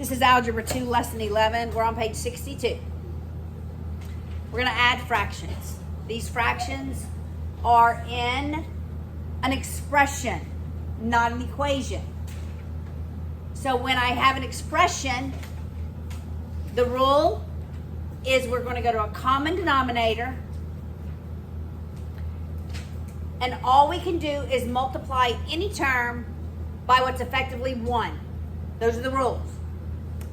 This is Algebra 2, Lesson 11. We're on page 62. We're going to add fractions. These fractions are in an expression, not an equation. So when I have an expression, the rule is we're going to go to a common denominator, and all we can do is multiply any term by what's effectively 1. Those are the rules.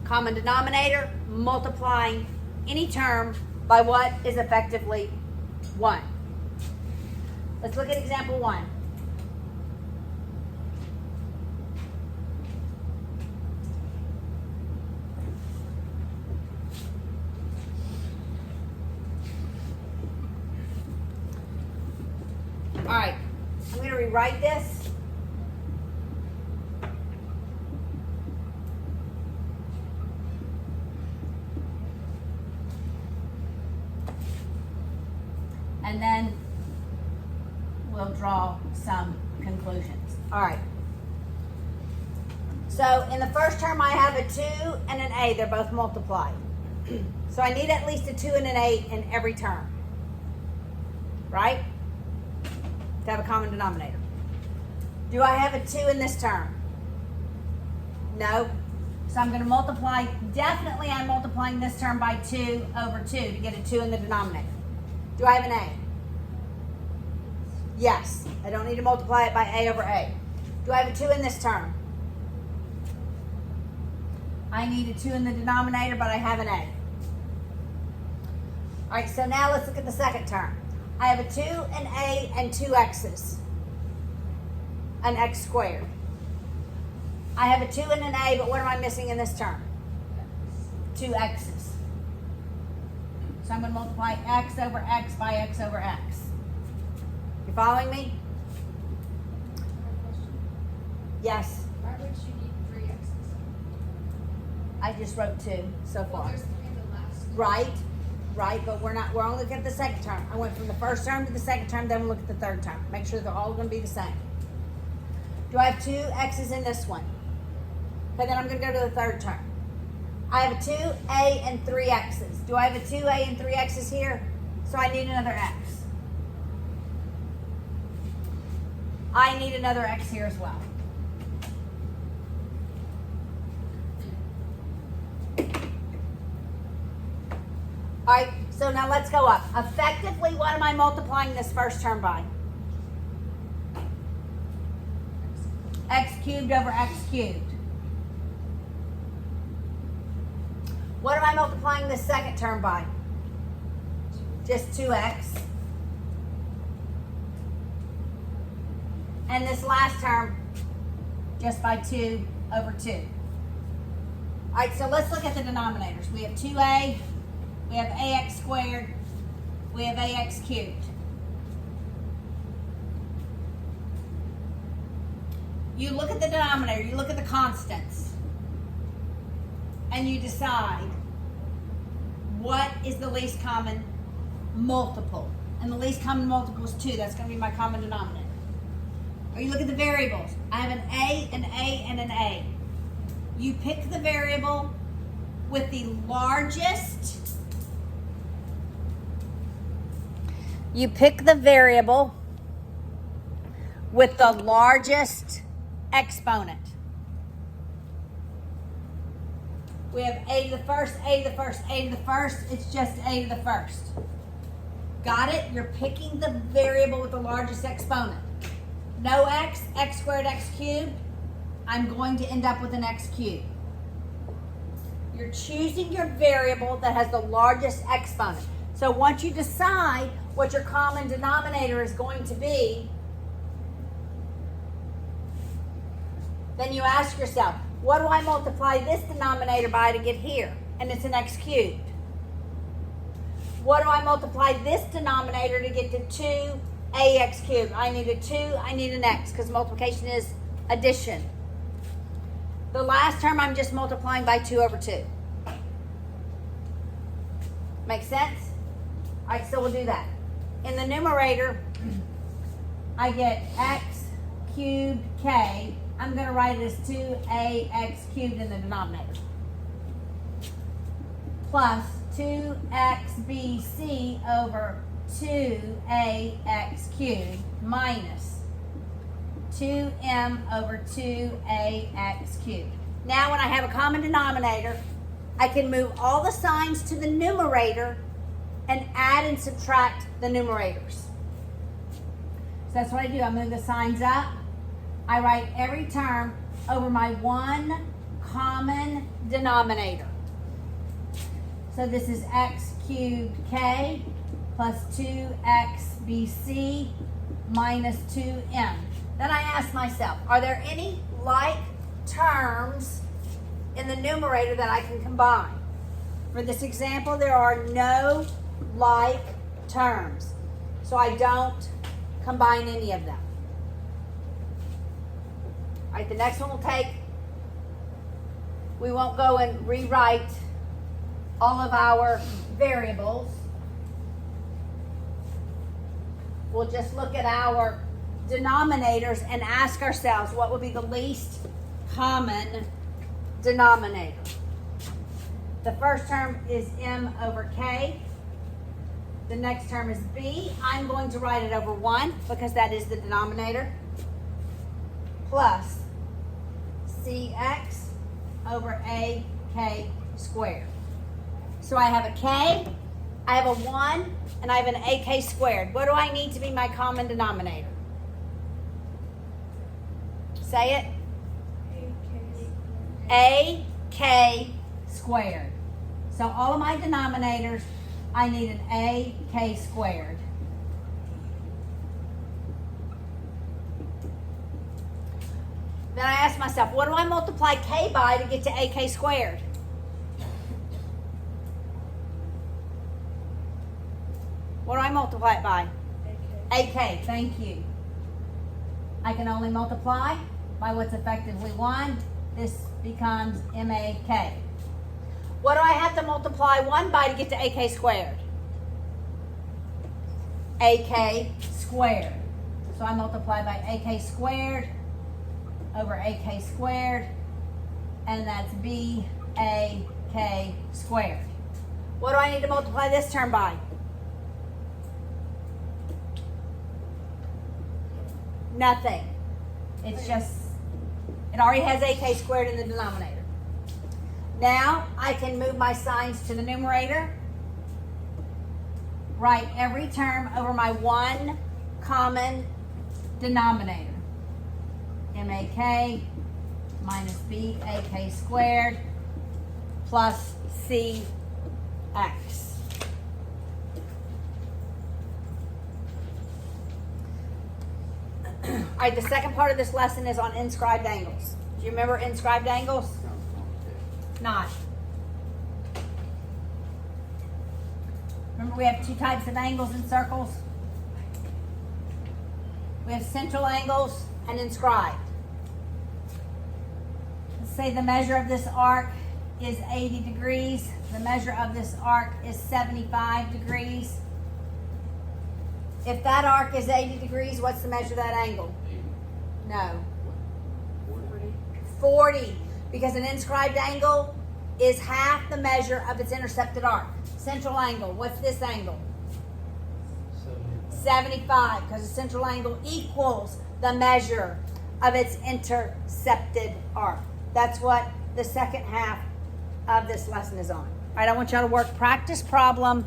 Common denominator, multiplying any term by what is effectively 1. Let's look at example 1. All right, I'm going to rewrite this. And then we'll draw some conclusions. All right. So in the first term, I have a 2 and an a. They're both multiplied. So I need at least a 2 and an a in every term. Right? To have a common denominator. Do I have a 2 in this term? No. So I'm going to multiply. Definitely I'm multiplying this term by 2 over 2 to get a 2 in the denominator. Do I have an a? Yes. I don't need to multiply it by a over a. Do I have a 2 in this term? I need a 2 in the denominator, but I have an a. All right, so now let's look at the second term. I have a 2, an a, and 2 x's. An x squared. I have a 2 and an a, but what am I missing in this term? 2 x's. So I'm going to multiply x over x by x over x. You following me? Yes. Why would you need 3 x's? I just wrote 2 so Well, far. there's 3 in the last. Right, but we're only looking at the second term. I went from the first term to the second term, then we'll look at the third term. Make sure they're all going to be the same. Do I have 2 x's in this one? Okay, then I'm going to go to the third term. I have a 2a and 3 x's. Do I have a 2a and 3 x's here? So I need another x. I need another x here as well. All right, so now let's go up. Effectively, what am I multiplying this first term by? X cubed over x cubed. What am I multiplying this second term by? Just 2x. And this last term, just by 2 over 2. All right, so let's look at the denominators. We have 2a, we have ax squared, we have ax cubed. You look at the denominator, you look at the constants, and you decide what is the least common multiple. And the least common multiple is 2. That's going to be my common denominator. Or you look at the variables. I have an a, an a, and an a. You pick the variable with the largest. You pick the variable with the largest exponent. We have a to the first, a to the first, a to the first. It's just a to the first. Got it? You're picking the variable with the largest exponent. No x, x squared, x cubed. I'm going to end up with an x cubed. You're choosing your variable that has the largest exponent. So once you decide what your common denominator is going to be, then you ask yourself, what do I multiply this denominator by to get here? And it's an x cubed. What do I multiply this denominator to get to 2ax cubed? I need a 2, I need an x, because multiplication is addition. The last term I'm just multiplying by 2 over 2. Make sense? All right, so we'll do that. In the numerator, I get x cubed k. I'm going to write it as 2ax cubed in the denominator. plus 2xbc over 2ax cubed minus 2m over 2ax cubed. Now when I have a common denominator, I can move all the signs to the numerator and add and subtract the numerators. So that's what I do. I move the signs up. I write every term over my one common denominator. So this is x cubed k plus 2xbc minus 2m. Then I ask myself, are there any like terms in the numerator that I can combine? For this example, there are no like terms, so I don't combine any of them. All right, the next one we won't go and rewrite all of our variables. We'll just look at our denominators and ask ourselves what would be the least common denominator. The first term is m over k. The next term is b. I'm going to write it over 1 because that is the denominator. Plus cx over ak squared. So I have a k, I have a 1, and I have an ak squared. What do I need to be my common denominator? Say it. AK squared. So all of my denominators, I need an AK squared. Then I ask myself, what do I multiply k by to get to AK squared? What do I multiply it by? AK, thank you. I can only multiply by what's effectively 1. This becomes MAK. What do I have to multiply 1 by to get to AK squared? AK squared. So I multiply by AK squared over AK squared, and that's BAK squared. What do I need to multiply this term by? Nothing. It's just, it already has AK squared in the denominator. Now I can move my signs to the numerator, write every term over my one common denominator. MAK minus BAK squared plus CX. All right, the second part of this lesson is on inscribed angles. Do you remember inscribed angles? Not. Remember we have two types of angles in circles? We have central angles and inscribed. Let's say the measure of this arc is 80 degrees. The measure of this arc is 75 degrees. If that arc is 80 degrees, what's the measure of that angle? No. 40. Because an inscribed angle is half the measure of its intercepted arc. Central angle, what's this angle? 75, because the central angle equals the measure of its intercepted arc. That's what the second half of this lesson is on. All right, I want y'all to work practice problem